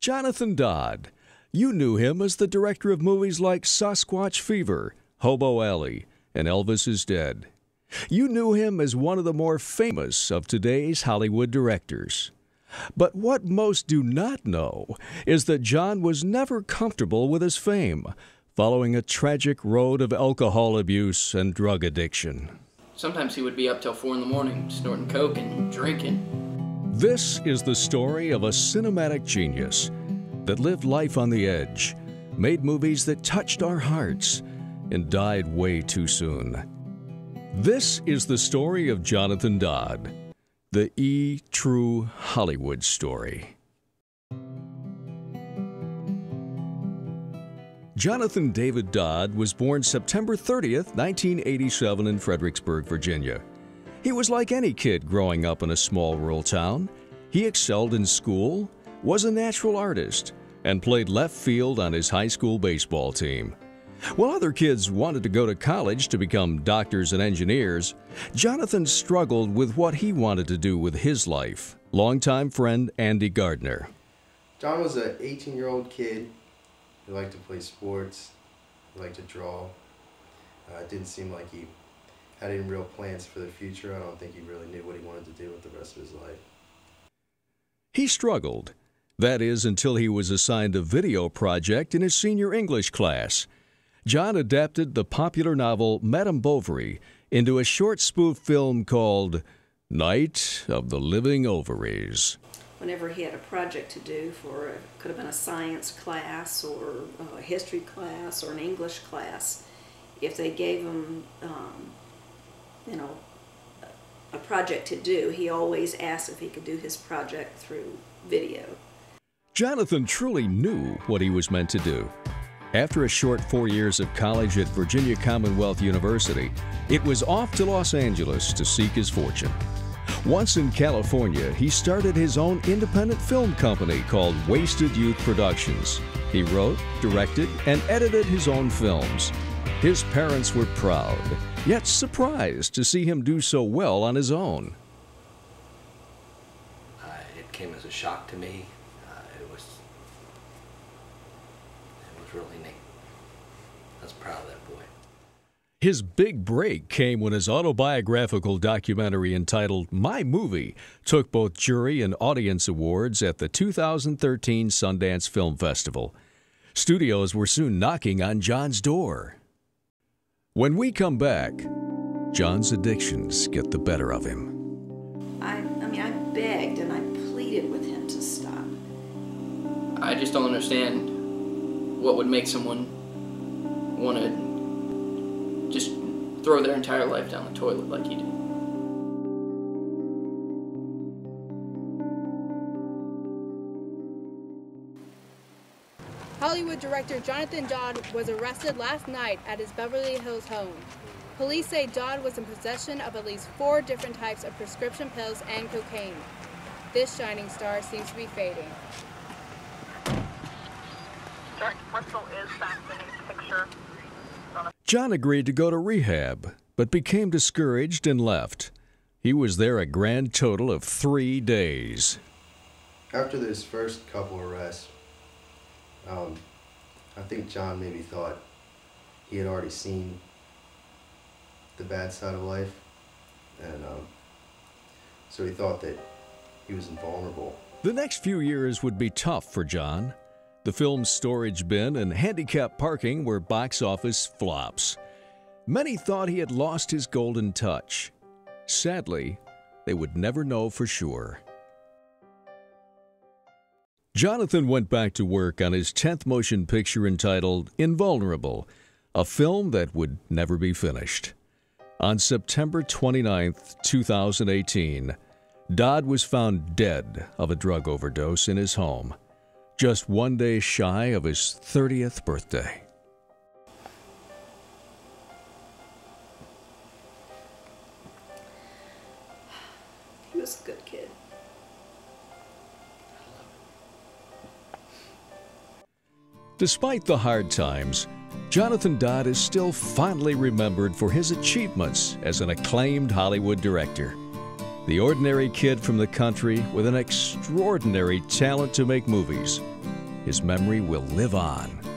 Jonathan Dodd. You knew him as the director of movies like Sasquatch Fever, Hobo Alley, and Elvis is Dead. You knew him as one of the more famous of today's Hollywood directors. But what most do not know is that John was never comfortable with his fame, following a tragic road of alcohol abuse and drug addiction. Sometimes he would be up till 4 in the morning, snorting coke and drinking. This is the story of a cinematic genius that lived life on the edge, made movies that touched our hearts, and died way too soon. This is the story of Jonathan Dodd, the true Hollywood story. Jonathan David Dodd was born September 30th, 1987 in Fredericksburg, Virginia. He was like any kid growing up in a small rural town. He excelled in school, was a natural artist, and played left field on his high school baseball team. While other kids wanted to go to college to become doctors and engineers, Jonathan struggled with what he wanted to do with his life. Longtime friend Andy Gardner. John was an 18-year-old kid who liked to play sports, who liked to draw. It didn't seem like he had any real plans for the future. I don't think he really knew what he wanted to do with the rest of his life. He struggled. That is, until he was assigned a video project in his senior English class. John adapted the popular novel Madame Bovary into a short spoof film called Night of the Living Ovaries. Whenever he had a project to do for, it could have been a science class or a history class or an English class, if they gave him, a project to do, he always asked if he could do his project through video. Jonathan truly knew what he was meant to do. After a short 4 years of college at Virginia Commonwealth University, it was off to Los Angeles to seek his fortune. Once in California, he started his own independent film company called Wasted Youth Productions. He wrote, directed, and edited his own films. His parents were proud, yet surprised to see him do so well on his own. It came as a shock to me. It was really neat. I was proud of that boy. His big break came when his autobiographical documentary entitled My Movie took both jury and audience awards at the 2013 Sundance Film Festival. Studios were soon knocking on John's door. When we come back, John's addictions get the better of him. I begged and I pleaded with him to stop. I just don't understand what would make someone want to just throw their entire life down the toilet like he did. Hollywood director Jonathan Dodd was arrested last night at his Beverly Hills home. Police say Dodd was in possession of at least 4 different types of prescription pills and cocaine. This shining star seems to be fading. John agreed to go to rehab, but became discouraged and left. He was there a grand total of 3 days. After those first couple arrests, I think John maybe thought he had already seen the bad side of life, and so he thought that he was invulnerable. The next few years would be tough for John. The film's storage bin and handicapped parking were box office flops. Many thought he had lost his golden touch. Sadly, they would never know for sure. Jonathan went back to work on his 10th motion picture entitled Invulnerable, a film that would never be finished. On September 29, 2018, Dodd was found dead of a drug overdose in his home, just 1 day shy of his 30th birthday. He was a good kid. Despite the hard times, Jonathan Dodd is still fondly remembered for his achievements as an acclaimed Hollywood director. The ordinary kid from the country with an extraordinary talent to make movies. his memory will live on.